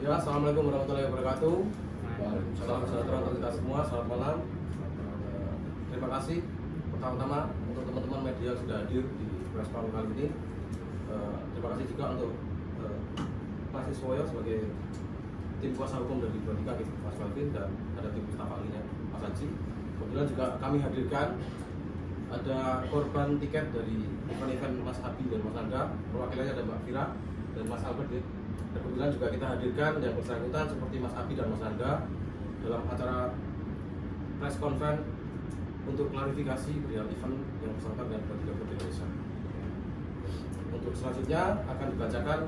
Ya, assalamualaikum warahmatullahi wabarakatuh. Salam sejahtera untuk kita semua. Selamat malam. Terima kasih pertama-tama untuk teman-teman media yang sudah hadir di preskon kali ini. Terima kasih juga untuk Mas Iswoyo sebagai tim kuasa hukum dari Broadika, Mas Melvin, dan ada tim staf ahlinya Mas Haji. Kemudian juga kami hadirkan ada korban tiket dari event-event Mas Abi dan Mas Anda. Perwakilannya ada Mbak Fira dan Mas Albert. Dan kemudian juga kita hadirkan yang bersangkutan seperti Mas Abi dan Mas Anda dalam acara press conference untuk klarifikasi perihal event yang bersangkutan dengan Broadika Group Indonesia. Untuk selanjutnya akan dibacakan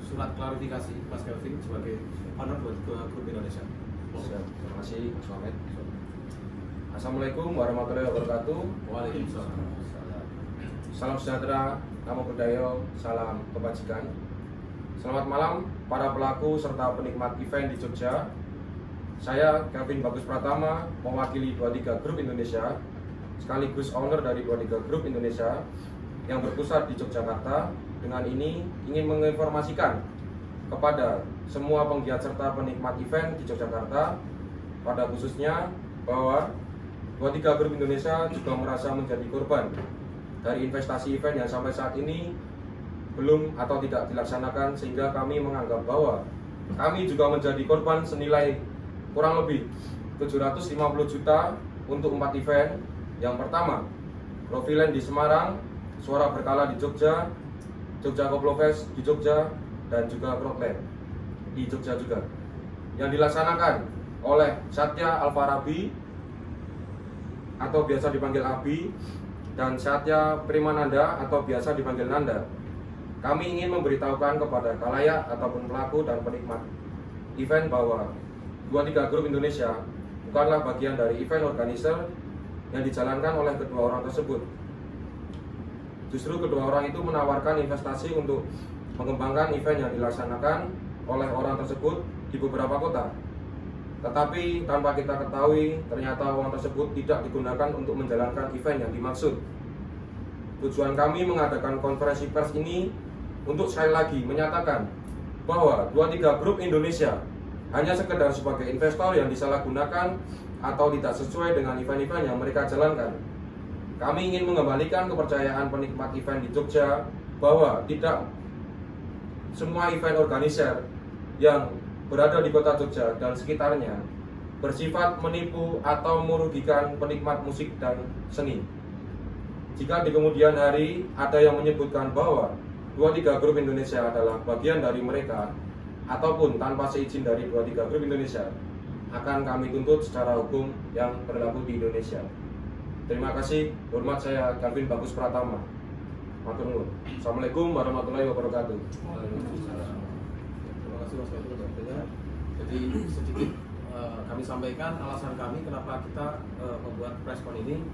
surat klarifikasi Mas Kelvin sebagai owner Broadika Group Indonesia. Terima kasih Mas Muhammad. Assalamualaikum warahmatullahi wabarakatuh. Waalaikumsalam. Salam sejahtera, namo buddhaya, salam kebajikan. Selamat malam para pelaku serta penikmat event di Jogja. Saya Kevin Bagus Pratama, mewakili 23 Group Indonesia, sekaligus owner dari 23 Group Indonesia yang berpusat di Yogyakarta. Dengan ini ingin menginformasikan kepada semua penggiat serta penikmat event di Yogyakarta, pada khususnya bahwa 23 Group Indonesia juga merasa menjadi korban dari investasi event yang sampai saat ini belum atau tidak dilaksanakan, sehingga kami menganggap bahwa kami juga menjadi korban senilai kurang lebih 750 juta untuk 4 event. Yang pertama, Profilen di Semarang, Suara Berkala di Jogja, Jogja Koplo Fest di Jogja, dan juga Crowdland di Jogja juga, yang dilaksanakan oleh Satya Alfarabi atau biasa dipanggil Abi, dan Satya Primananda atau biasa dipanggil Nanda. Kami ingin memberitahukan kepada khalayak ataupun pelaku dan penikmat event bahwa 23 Group Indonesia bukanlah bagian dari event organizer yang dijalankan oleh kedua orang tersebut. Justru kedua orang itu menawarkan investasi untuk mengembangkan event yang dilaksanakan oleh orang tersebut di beberapa kota. Tetapi tanpa kita ketahui, ternyata uang tersebut tidak digunakan untuk menjalankan event yang dimaksud. Tujuan kami mengadakan konferensi pers ini untuk sekali lagi menyatakan bahwa 23 Group Indonesia hanya sekedar sebagai investor yang disalahgunakan atau tidak sesuai dengan event-event yang mereka jalankan. Kami ingin mengembalikan kepercayaan penikmat event di Jogja bahwa tidak semua event organizer yang berada di kota Jogja dan sekitarnya bersifat menipu atau merugikan penikmat musik dan seni. Jika di kemudian hari ada yang menyebutkan bahwa 23 Group Indonesia adalah bagian dari mereka ataupun tanpa seizin dari 23 Group Indonesia, akan kami tuntut secara hukum yang berlaku di Indonesia. Terima kasih. Hormat, saya Kevin Bagus Pratama. Matur nuwun. Assalamualaikum warahmatullahi wabarakatuh. Terima kasih Mas Kelvin untuk waktunya. Jadi sedikit kami sampaikan alasan kami kenapa kita membuat preskon ini.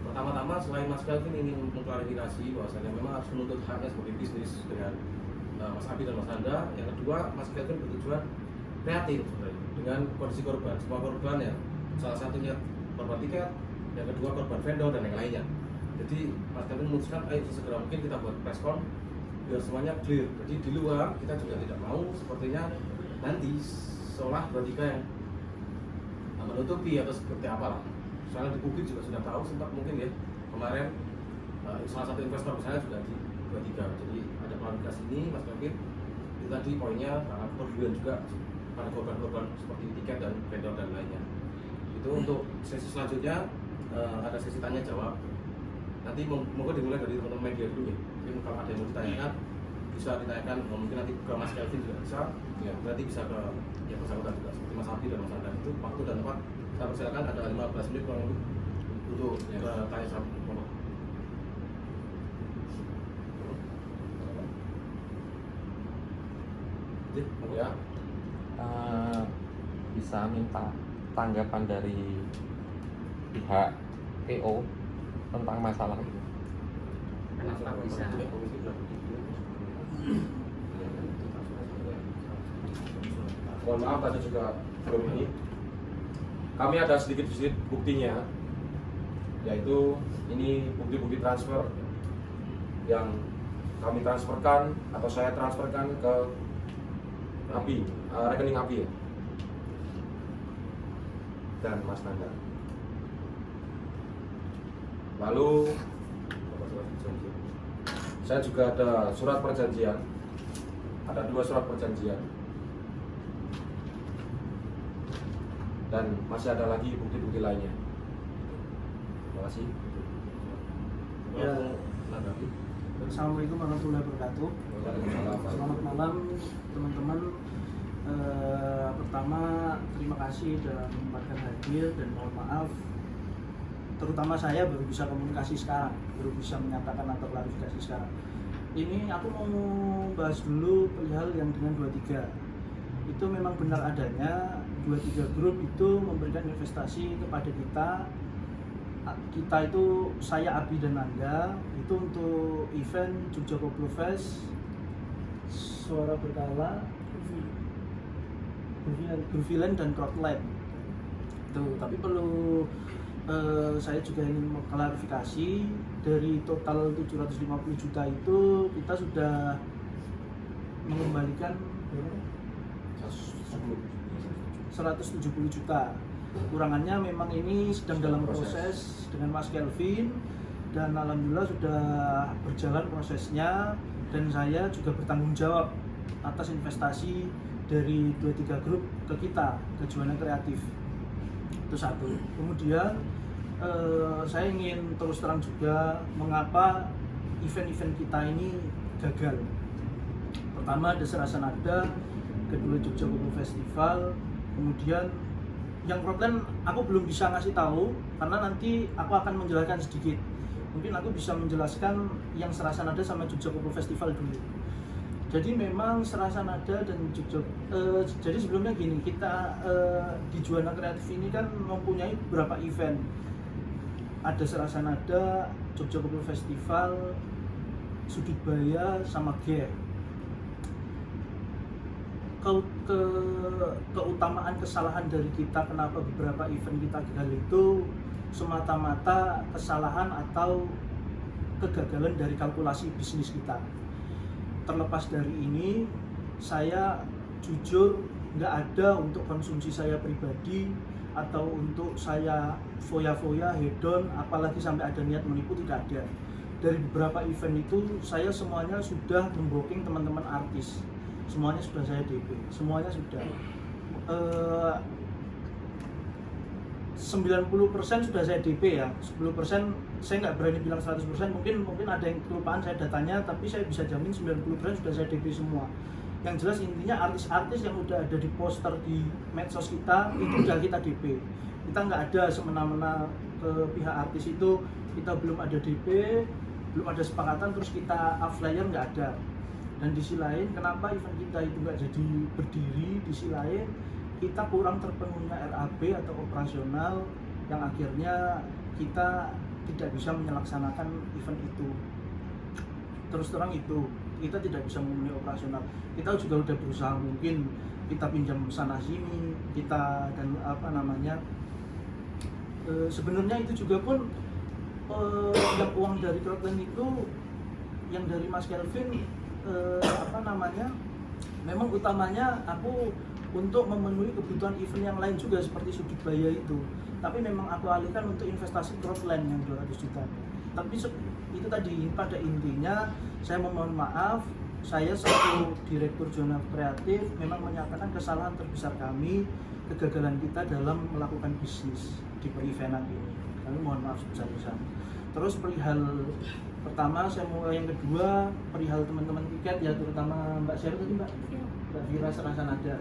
Pertama-tama, selain Mas Kelvin ingin mengklarifikasi bahwasanya memang harus menuntut haknya sebagai bisnis dengan Mas Abi dan Mas Anda. Yang kedua, Mas Kelvin bertujuan kreatif sebenarnya dengan kondisi korban. Semua korban ya, salah satunya korban tiket, yang kedua korban vendor dan yang lainnya. Jadi Mas Kelvin memutuskan, ayo sesegera mungkin kita buat preskon biar semuanya clear. Jadi di luar kita juga tidak mau sepertinya nanti seolah Broadika yang menutupi atau seperti apalah. Soalnya di publik juga sudah tahu, sempat mungkin ya kemarin salah satu investor misalnya juga di 23. Jadi ada klarifikasi ini Mas Kelvin. Itu tadi poinnya sangat perlindungan juga pada korban-korban seperti tiket dan vendor dan lainnya. Itu untuk sesi selanjutnya ada sesi tanya jawab. Nanti mungkin dimulai dari teman-teman media dulu ya. Mungkin kalau ada yang mau ditanyakan bisa ditanyakan, mungkin nanti ke Mas Kelvin juga bisa. Ya, berarti bisa ke yang bersangkutan juga seperti Mas Abi dan Mas Anda. Itu waktu dan tempat saya persilakan, ada 15 menit kurang lebih untuk tanya jawab. Ya, bisa minta tanggapan dari pihak PO tentang masalah ini. Kenapa bisa? mohon maaf tadi juga belum ini. Kami ada sedikit-sedikit buktinya, yaitu ini bukti-bukti transfer yang kami transferkan atau saya transferkan ke API, rekening API ya. Dan Mas Nanda. Lalu saya juga ada surat perjanjian. Ada 2 surat perjanjian. Dan masih ada lagi bukti-bukti lainnya. Terima kasih. Ya. Assalamualaikum warahmatullahi wabarakatuh. Selamat malam teman-teman. Pertama terima kasih dan menyempatkan hadir dan mohon maaf. Terutama saya baru bisa komunikasi sekarang, baru bisa menyatakan atau klarifikasi sekarang. Ini aku mau bahas dulu perihal yang dengan 23. Itu memang benar adanya 23 Group itu memberikan investasi kepada kita. Kita itu, saya Abi dan Nanda, itu untuk event Jogja Koplo Fest, Suara Berkala, Groovyland dan Crowdland. Tuh, tapi perlu saya juga ingin mengklarifikasi, dari total 750 juta itu kita sudah mengembalikan 170 juta. Kurangannya memang ini sedang dalam proses dengan Mas Kelvin, dan alhamdulillah sudah berjalan prosesnya, dan saya juga bertanggung jawab atas investasi dari 23 Group ke kita, ke Juwana Kreatif. Itu satu. Kemudian saya ingin terus terang juga mengapa event-event kita ini gagal. Pertama ada Serasa Nada, kedua Jogja Koplo Festival, kemudian yang Crowdland aku belum bisa ngasih tahu karena nanti aku akan menjelaskan sedikit. Mungkin aku bisa menjelaskan yang Serasa Nada sama Jogja Koplo Festival dulu. Jadi memang Serasa Nada dan Jogja, jadi sebelumnya gini, kita di Juwana Kreatif ini kan mempunyai beberapa event. Ada Serasa Nada, Jogja Koplo Festival, Sudut Baya, sama GER. Keutamaan kesalahan dari kita kenapa beberapa event kita gagal itu semata-mata kesalahan atau kegagalan dari kalkulasi bisnis kita. Terlepas dari ini, saya jujur nggak ada untuk konsumsi saya pribadi atau untuk saya foya-foya, hedon, apalagi sampai ada niat menipu, tidak ada. Dari beberapa event itu saya semuanya sudah membooking teman-teman artis, semuanya sudah saya DP, semuanya sudah 90% sudah saya DP ya, 10% saya nggak berani bilang 100%, mungkin ada yang kelupaan saya datanya, tapi saya bisa jamin 90% sudah saya DP semua. Yang jelas intinya artis-artis yang udah ada di poster di medsos kita itu udah kita DP. Kita nggak ada semena-mena ke pihak artis itu, kita belum ada DP, belum ada sepakatan terus kita up flyer, nggak ada. Dan di sisi lain, kenapa event kita itu nggak jadi berdiri? Di sisi lain, kita kurang terpenuhnya RAB atau operasional, yang akhirnya kita tidak bisa melaksanakan event itu. Terus terang itu, kita tidak bisa memenuhi operasional. Kita juga udah berusaha, mungkin kita pinjam sana sini, kita dan sebenarnya itu juga pun yang uang dari Crowdland itu, yang dari Mas Kelvin, memang utamanya aku untuk memenuhi kebutuhan event yang lain juga seperti Sudut Baya itu, tapi memang aku alihkan untuk investasi Crowdland yang 200 juta. Tapi itu tadi, pada intinya saya memohon maaf, saya selaku Direktur Juwana Kreatif memang menyatakan kesalahan terbesar kami, kegagalan kita dalam melakukan bisnis di per-eventan ini. Kami mohon maaf sebesar-besarnya. Terus perihal pertama, yang kedua perihal teman-teman tiket ya, terutama Mbak Syarul tadi, Mbak Vira Serasa Nada.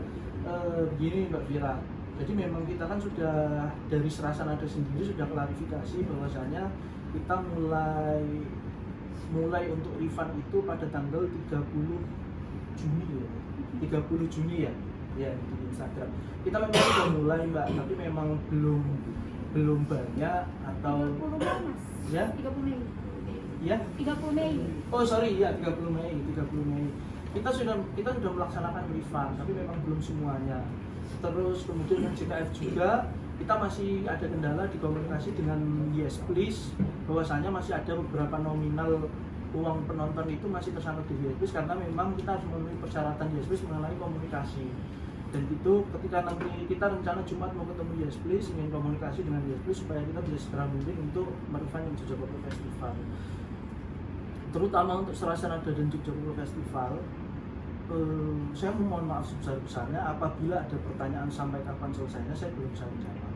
Begini Mbak Vira, jadi memang kita kan sudah dari Serasa Nada sendiri sudah klarifikasi bahwasanya kita mulai untuk refund itu pada tanggal 30 Juni ya, 30 Juni ya, di Instagram. Kita memang sudah mulai Mbak, tapi memang belum banyak atau 30 Mas. Ya? 30 Mei. Ya? 30 Mei. Oh sorry ya, 30 Mei. Kita sudah melaksanakan refund, tapi memang belum semuanya. Terus kemudian yang JKF juga kita masih ada kendala di komunikasi dengan Yes Please, bahwasanya masih ada beberapa nominal uang penonton itu masih tersalur di YesPlus karena memang kita harus memenuhi persyaratan YesPlus mengenai komunikasi. Dan itu ketika nanti kita rencana Jumat mau ketemu YesPlus, ingin komunikasi dengan YesPlus supaya kita bisa segera mungkin untuk merefund Jogja Popul Festival. Terutama untuk Selasa Nada dan Jogja Popul Festival, saya mohon maaf sebesar-besarnya apabila ada pertanyaan sampai kapan selesainya saya belum bisa menjawab.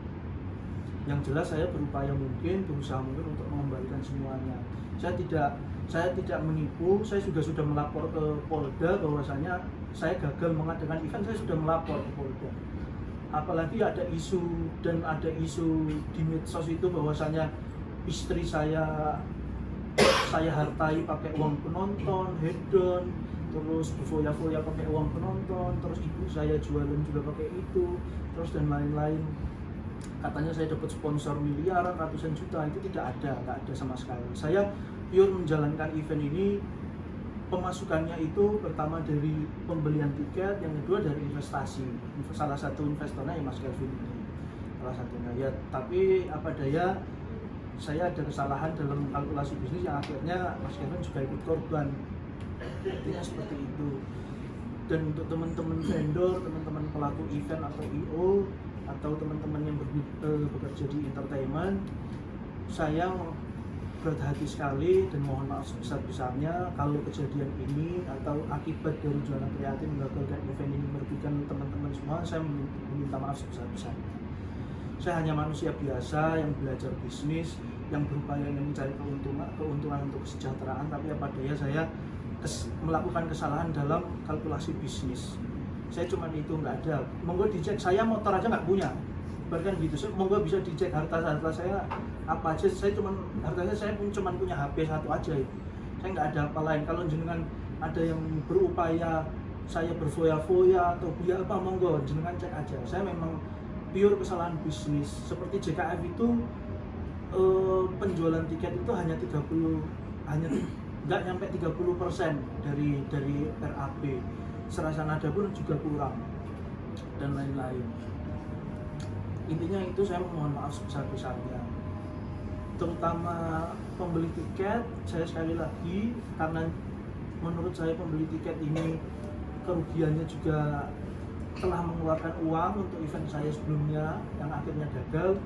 Yang jelas saya berupaya mungkin, berusaha mungkin untuk mengembalikan semuanya. Saya tidak menipu, saya juga sudah melapor ke Polda bahwasanya saya gagal mengadakan event, saya sudah melapor ke Polda. Apalagi ada isu di medsos itu bahwasanya istri saya hartai pakai uang penonton, hedon, terus berfoya-foya pakai uang penonton, terus ibu saya jualan juga pakai itu, terus dan lain-lain. Katanya saya dapat sponsor miliaran, ratusan juta, itu nggak ada sama sekali. Saya pure menjalankan event ini, pemasukannya itu pertama dari pembelian tiket, yang kedua dari investasi. Salah satu investornya ya Mas Kelvin ini, salah satunya ya. Tapi apa daya, saya ada kesalahan dalam kalkulasi bisnis yang akhirnya Mas Kelvin juga ikut korban. Intinya seperti itu. Dan untuk teman-teman vendor, teman-teman pelaku event atau IO, atau teman-teman yang bekerja di entertainment, saya berat hati sekali dan mohon maaf sebesar-besarnya kalau kejadian ini atau akibat dari Juana Kreatif menggagalkan event ini merugikan teman-teman semua. Saya meminta maaf sebesar-besarnya. Saya hanya manusia biasa yang belajar bisnis, yang berupaya mencari keuntungan untuk kesejahteraan, tapi apa daya saya melakukan kesalahan dalam kalkulasi bisnis. Saya cuma itu, nggak ada. Monggo dicek, saya motor aja nggak punya, bahkan gitu. Monggo bisa dicek harta saya apa aja. Hartanya saya cuma punya HP satu aja itu. Saya nggak ada apa lain. Kalau jenengan ada yang berupaya saya berfoya-foya atau biar apa, monggo jenengan cek aja. Saya memang pure kesalahan bisnis. Seperti JKF itu penjualan tiket itu hanya nggak nyampe 30% dari RAP. Selasa Nada pun juga kurang dan lain-lain. Intinya itu saya mohon maaf sebesar-besarnya, terutama pembeli tiket. Saya sekali lagi, karena menurut saya pembeli tiket ini kerugiannya juga telah mengeluarkan uang untuk event saya sebelumnya yang akhirnya gagal.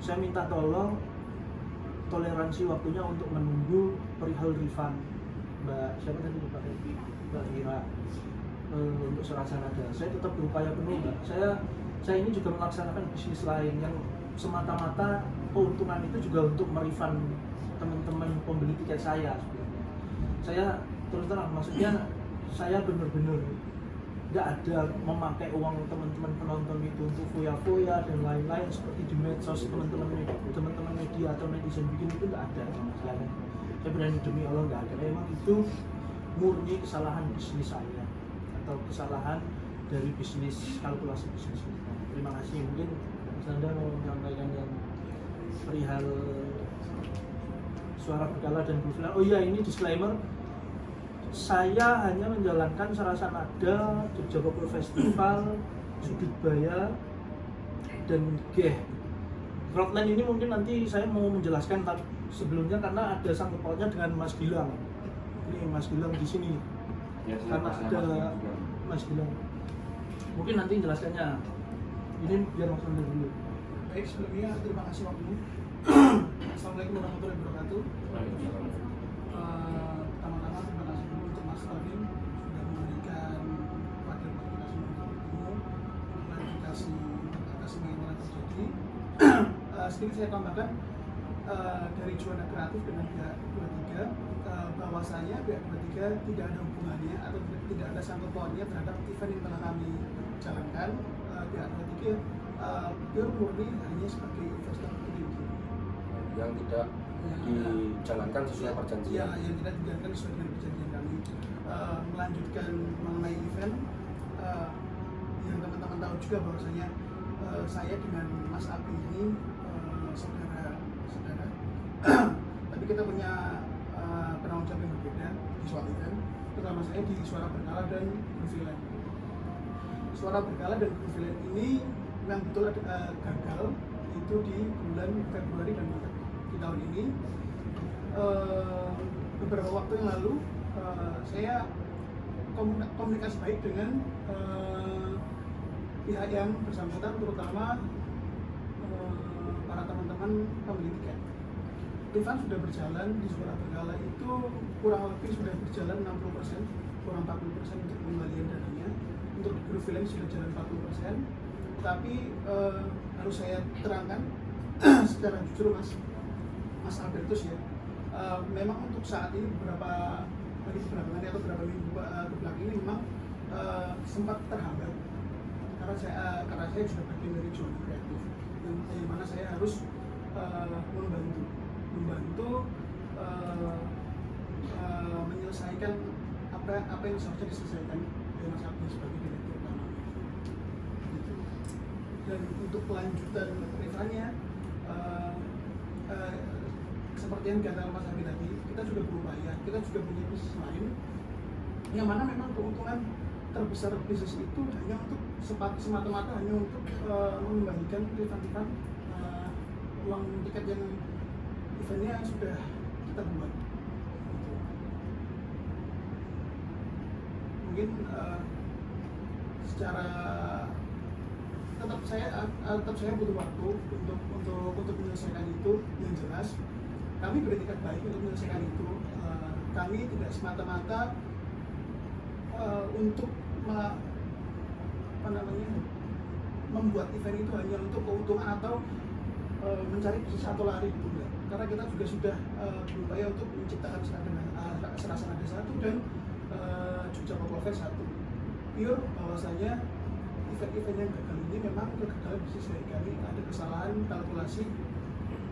Saya minta tolong toleransi waktunya untuk menunggu perihal refund Mbak siapa tadi, Mbak Ira, untuk Selasa Nada. Saya tetap berupaya penuh, Mbak. Saya ini juga melaksanakan bisnis lain yang semata-mata keuntungan itu juga untuk merefund teman-teman pembeli tiket saya sebenarnya. Saya terus terang, maksudnya saya benar-benar nggak ada memakai uang teman-teman penonton itu untuk foya-foya dan lain-lain seperti di medsos teman-teman media atau netizen bikin itu nggak ada sama sekali. Saya berani demi Allah nggak ada. Memang itu murni kesalahan bisnis saya atau kesalahan dari bisnis, kalkulasi bisnis kita. Terima kasih. Mungkin Mas Nanda mau menyampaikan yang perihal Suara Berkala dan Guflan. Oh iya, ini disclaimer, saya hanya menjalankan Selasa Nada, Jogja Popul Festival, Sudut Baya, dan Geh. Frontline ini mungkin nanti saya mau menjelaskan sebelumnya karena ada sangkut pautnya dengan Mas Gilang. Ini Mas Gilang di sini. Ya, karena ada Mas Gilang. Mungkin nanti menjelaskannya. Ini biar Mas Nanda dulu. Baik, sebelumnya terima kasih waktunya. Assalamualaikum warahmatullahi wabarakatuh. Pertama-tama terima kasih dulu untuk Mas Kelvin sudah memberikan wakil kita semua untuk bertemu, klarifikasi atas semua yang telah terjadi. Sedikit saya tambahkan dari Juana Kreatif dengan pihak 23 bahwasanya pihak 23 tidak ada hubungannya atau tidak ada sangkut pautnya terhadap event yang telah kami jalankan. Pihak 23 pure murni hanya sebagai investor yang tidak dijalankan sesuai perjanjian. Ya, yang tidak dijalankan sesuai dengan perjanjian kami. Melanjutkan mengenai event, yang teman-teman tahu juga bahwasanya saya dengan Mas Abi ini saudara. Tapi kita punya penanggung jawab yang berbeda di suatu event. Terutama saya di Suara Berkala dan Guflan. Suara Berkala dan Guflan ini memang betul gagal itu di bulan Februari dan Maret di tahun ini. beberapa waktu yang lalu saya komunikasi baik dengan pihak yang bersangkutan, terutama para teman-teman pembeli tiket. Refund sudah berjalan di Suara Berkala itu kurang lebih sudah berjalan 60%, kurang 40% untuk pengembalian dananya. Untuk grup film sudah jalan 40%. Tapi harus saya terangkan secara jujur Mas Albertus ya, memang untuk saat ini beberapa hari atau beberapa minggu kebelakang ini memang sempat terhambat karena saya sudah bagian dari Juana Kreatif, yang mana saya harus membantu menyelesaikan apa yang seharusnya diselesaikan oleh Mas Abdi sebagai direktur utama. Dan untuk kelanjutan refundnya, seperti yang dikatakan Mas Abdi tadi, kita juga berupaya, kita juga punya bisnis lain yang mana memang keuntungan terbesar bisnis itu hanya untuk semata-mata hanya untuk mengembalikan refund uang tiket yang eventnya sudah kita buat. Mungkin secara tetap saya butuh waktu untuk menyelesaikan itu. Yang jelas kami beretikat baik untuk menyelesaikan itu. Kami tidak semata-mata untuk membuat event itu hanya untuk keuntungan atau mencari bisnis atau lari gitu enggak. Karena kita juga sudah berupaya untuk menciptakan Serasa Nada 1 dan Jogja Pop Fest 1. Pure bahwasanya event-event yang gagal ini memang kegagalan bisnis dari kami, ada kesalahan kalkulasi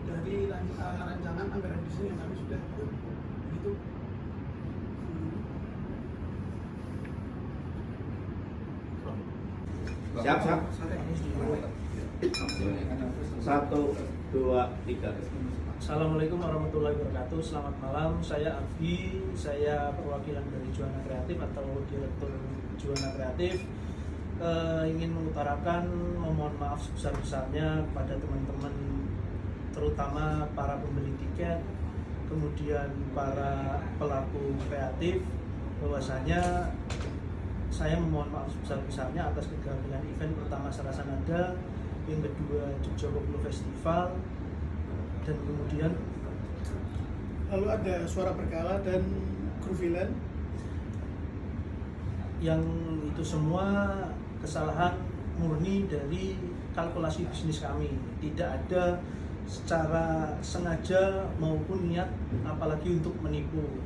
dari rancangan anggaran bisnis yang kami sudah buat. Begitu. Siap. 1, 2, 3. Assalamualaikum warahmatullahi wabarakatuh. Selamat malam, saya Abi, saya perwakilan dari Juana Kreatif atau Direktur Juana Kreatif. Ingin mengutarakan memohon maaf sebesar-besarnya kepada teman-teman, terutama para pembeli tiket, kemudian para pelaku kreatif, bahwasanya saya memohon maaf sebesar-besarnya atas kegagalan event pertama Serasa Nada, yang kedua Jogja Pop Festival, dan kemudian lalu ada Suara Berkala dan Gruvilan. Yang itu semua kesalahan murni dari kalkulasi bisnis kami, tidak ada secara sengaja maupun niat apalagi untuk menipu.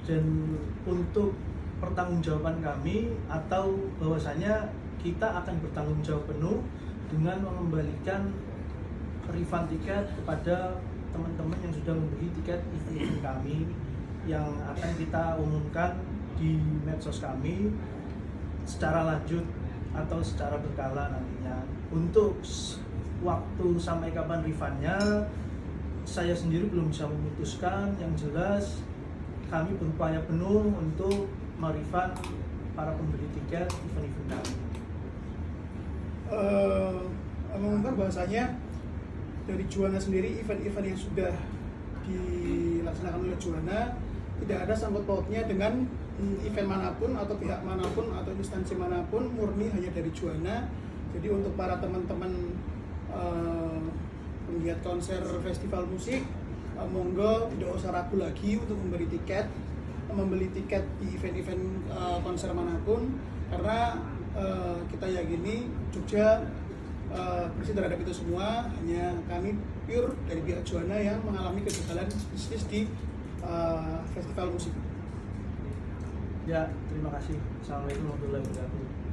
Dan untuk pertanggungjawaban kami atau bahwasanya kita akan bertanggung jawab penuh dengan mengembalikan refund tiket kepada teman-teman yang sudah membeli tiket event kami, yang akan kita umumkan di medsos kami secara lanjut atau secara berkala nantinya. Untuk waktu sampai kapan refundnya saya sendiri belum bisa memutuskan. Yang jelas kami berupaya penuh untuk merefund para pembeli tiket event-event kami. Mengungkap bahwasanya dari Juana sendiri, event-event yang sudah dilaksanakan oleh Juana tidak ada sangkut pautnya dengan event manapun atau pihak manapun atau instansi manapun, murni hanya dari Juana. Jadi untuk para teman-teman penggiat konser festival musik, monggo tidak usah ragu lagi untuk membeli tiket di event-event konser manapun, karena kita yakini Jogja bersih terhadap itu semua. Hanya kami pure dari pihak Juana yang mengalami kegagalan bisnis di festival musik. Ya, terima kasih. Assalamualaikum warahmatullahi wabarakatuh.